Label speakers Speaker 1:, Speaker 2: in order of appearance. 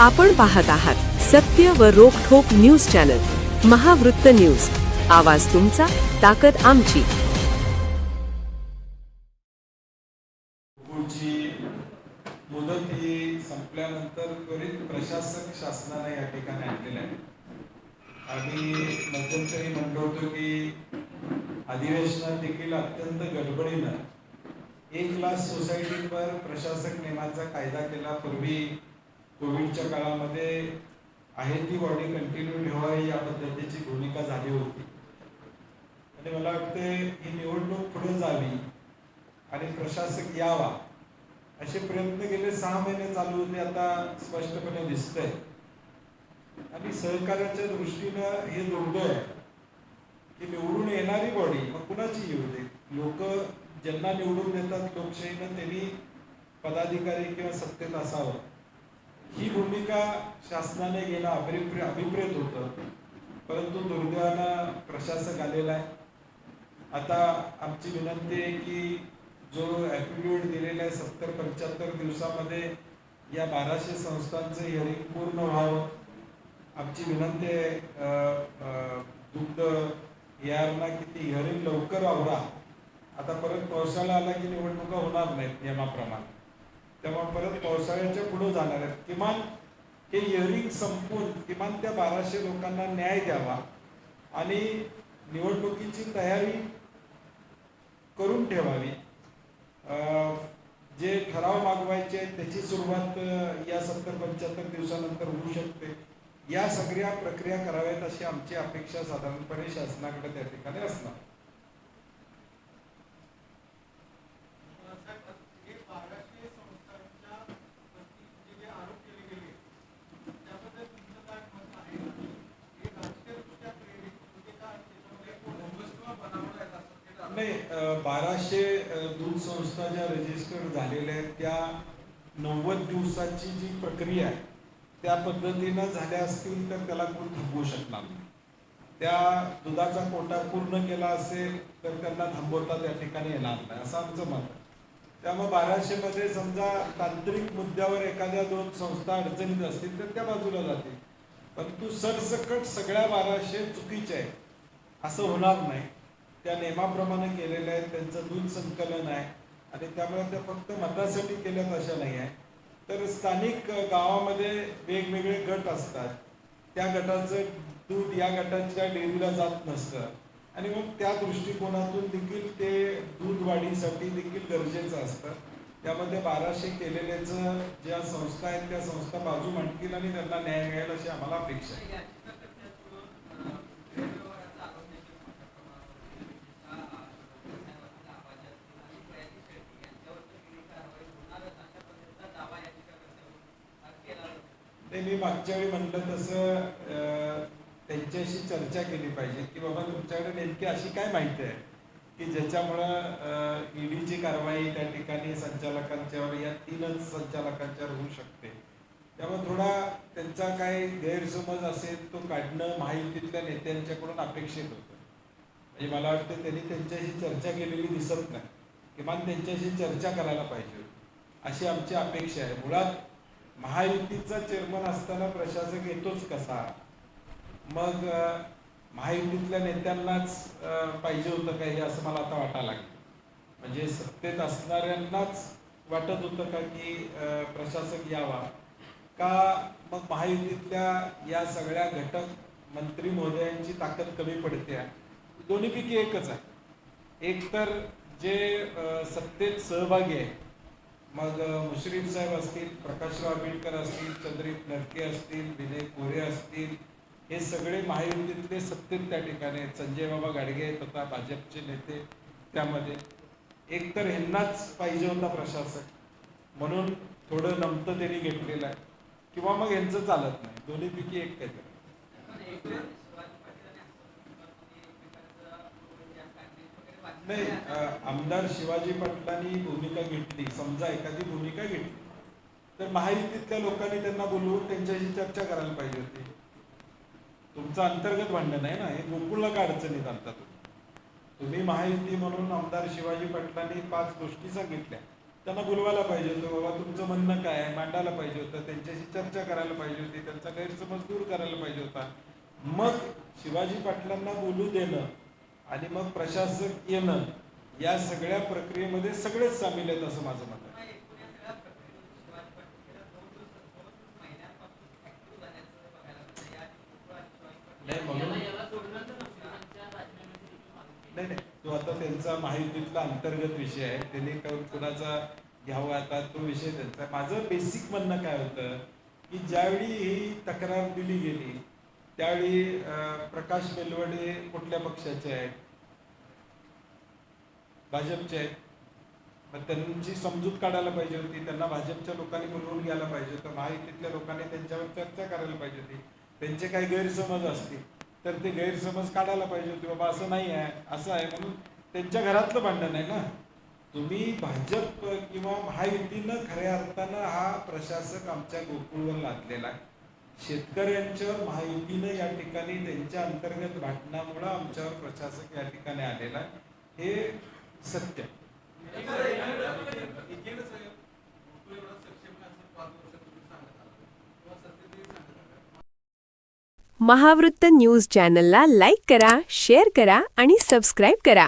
Speaker 1: आपण पाहत आहात सत्य व रोखठोक न्यूज चॅनल महावृत्त न्यूज. आवाज तुमचा, ताकद आमची.
Speaker 2: पुढची मुदत ही संपल्यानंतर त्वरित प्रशासक शासनाने या ठिकाणी आणलेलं आहे. आम्ही मध्यंतरी म्हणलो होतो की अधिवेशनात देखील अत्यंत गडबडीनं 1,00,000 सोसायटीवर प्रशासक नेमाचा कायदा केला. पूर्वी कोविडच्या काळामध्ये आहे ती बॉडी कंटिन्यू ठेवावी या पद्धतीची भूमिका झाली होती. आणि मला वाटते ही निवडणूक पुढे जावी आणि प्रशासक यावा असे प्रयत्न गेले 6 महिने चालू होते. आता स्पष्टपणे दिसतंय आणि सहकार्याच्या दृष्टीनं हे दुर्दैव आहे की निवडून येणारी बॉडी मग कुणाची येऊ दे, लोक ज्यांना निवडून देतात लोकशाहीनं त्यांनी पदाधिकारी किंवा सत्तेत असावं ही भूमिका शासनाने घेणं अभिप्रेत होतं. परंतु दुर्दैवानं प्रशासक आलेला आहे. आता आमची विनंती आहे की जो ॲफिडेविट दिलेला आहे 70-75 दिवसामध्ये या 1200 संस्थांचं हिअरिंग पूर्ण व्हावं. आमची विनंती आहे दुग्ध यारना की ती हिअरिंग लवकर आवरा. आता परत पावसाळा आला की निवडणुका होणार नाहीत नियमाप्रमाणे, तेव्हा परत पावसाळ्याच्या पुढे जाणार आहेत. किमान हे हिअरिंग संपून किमान त्या 1200 लोकांना न्याय द्यावा आणि निवडणुकीची तयारी करून ठेवावी. जे ठराव मागवायचे त्याची सुरुवात या 70-75 दिवसानंतर होऊ शकते. या सगळ्या प्रक्रिया कराव्यात अशी आमची अपेक्षा साधारणपणे शासनाकडे त्या ठिकाणी असणार. नाही, 1200 दूध संस्था ज्या रजिस्टर्ड झालेल्या आहेत त्या 90 दिवसाची जी प्रक्रिया आहे त्या पद्धतीनं झाल्या असतील तर त्याला कोण थांबवू शकणार नाही. त्या दुधाचा कोटा पूर्ण केला असेल तर त्यांना थांबवता त्या ठिकाणी येणार नाही असं आमचं मत आहे. त्यामुळे 1200 मध्ये समजा तांत्रिक मुद्द्यावर एखाद्या 2 संस्था अडचणीत असतील तर त्या बाजूला जातील. परंतु सरसकट सगळ्या 1200 चुकीचे आहेत असं होणार नाही. त्या नियमाप्रमाणे केलेल्या आहेत, त्यांचं दूध संकलन आहे आणि त्यामुळे त्या फक्त मतासाठी केल्यात अशा नाही आहे. तर स्थानिक गावामध्ये वेगवेगळे गट असतात, त्या गटाचं दूध या गटाच्या डेअरीला जात नसतं आणि मग त्या दृष्टिकोनातून देखील ते दूध वाढीसाठी देखील गरजेचं असतं. त्यामध्ये 1200 केलेल्याचं ज्या संस्था आहेत त्या संस्था बाजू मांडतील आणि त्यांना न्याय मिळेल अशी आम्हाला अपेक्षा आहे. मी मागच्या वेळी म्हटलं तसं त्यांच्याशी चर्चा केली पाहिजे की बाबा तुमच्याकडे नेमकी अशी काय माहिती आहे की ज्याच्यामुळं ईडीची कारवाई त्या ठिकाणी संचालकांच्यावर या 3च संचालकांच्यावर होऊ शकते. त्यामुळे थोडा त्यांचा काय गैरसमज असेल तो काढणं महायुतीतल्या नेत्यांच्याकडून अपेक्षित होतं. म्हणजे मला वाटतं त्यांनी त्यांच्याशी चर्चा केलेली दिसत नाही. किमान त्यांच्याशी चर्चा करायला पाहिजे अशी आमची अपेक्षा आहे. मुळात महायुतीचा चेअरमन असताना प्रशासक येतोच कसा, मग महायुतीतल्या नेत्यांनाच पाहिजे होतं का हे असं मला आता वाटायला लागलं. म्हणजे सत्तेत असणाऱ्यांनाच वाटत होतं का की प्रशासक यावा का मग महायुतीतल्या या सगळ्या घटक मंत्री महोदयांची ताकद कमी पडते. दोन्हीपैकी एकच आहे. एक तर जे सत्तेत सहभागी आहे, मग मुश्रीफ साहेब असतील, प्रकाशराव आंबेडकर असतील, चंद्रित नरके असतील, विनय कोरे असतील, हे सगळे महायुतीतले सत्तेत त्या ठिकाणी आहेत. संजय बाबा गाडगे तथा भाजपचे नेते त्यामध्ये. एक तर ह्यांनाच पाहिजे होता प्रशासक म्हणून थोडं नमतं त्यांनी घेतलेलं आहे किंवा मग यांचं चालत नाही. दोन्हीपैकी एक काहीतरी. नाही, आमदार शिवाजी पाटलांनी भूमिका घेतली, समजा एखादी भूमिका घेतली तर महायुतीतल्या लोकांनी त्यांना बोलवून त्यांच्याशी चर्चा करायला पाहिजे होती. तुमचं अंतर्गत भांडण आहे ना, हे गोकुळला का अडचणीत आणतात तुम्ही? महायुती म्हणून आमदार शिवाजी पाटलांनी 5 गोष्टी सांगितल्या त्यांना बोलवायला पाहिजे होतं, बाबा तुमचं म्हणणं काय आहे मांडायला पाहिजे होतं, त्यांच्याशी चर्चा करायला पाहिजे होती, त्यांचा गैरसमज दूर करायला पाहिजे होता. मग शिवाजी पाटलांना बोलू देणं आणि मग प्रशासक येणं या सगळ्या प्रक्रियेमध्ये सगळेच सामील आहेत असं माझं मत आहे. नाही म्हणून नाही, तो आता त्यांचा महायुतीतला अंतर्गत विषय आहे, त्यांनी कुणाचा घ्यावा आता तो विषय त्यांचा. माझं बेसिक म्हणणं काय होतं की ज्यावेळी ही तक्रार दिली गेली त्यावेळी प्रकाश बेलवडे कुठल्या पक्षाचे आहेत? भाजपचे आहेत. मग त्यांची समजूत काढायला पाहिजे होती, त्यांना भाजपच्या लोकांनी बोलवून घ्यायला पाहिजे होतं, महायुतीतल्या लोकांनी त्यांच्यावर चर्चा करायला पाहिजे होती. त्यांचे काही गैरसमज असतील तर ते गैरसमज काढायला पाहिजे होते, बाबा असं नाही आहे असं आहे, म्हणून त्यांच्या घरातलं भांडण आहे ना. तुम्ही भाजप किंवा महायुतीनं खऱ्या अर्थानं हा प्रशासक आमच्या गोकुळवर लादलेला आहे. शेतकऱ्यांच्यावर महायुतीनं या ठिकाणी त्यांच्या अंतर्गत भांडणामुळं आमच्यावर प्रशासक या ठिकाणी आलेला आहे, हे सत्य.
Speaker 1: महावृत्त न्यूज चॅनलला लाईक करा, शेअर करा आणि सबस्क्राईब करा.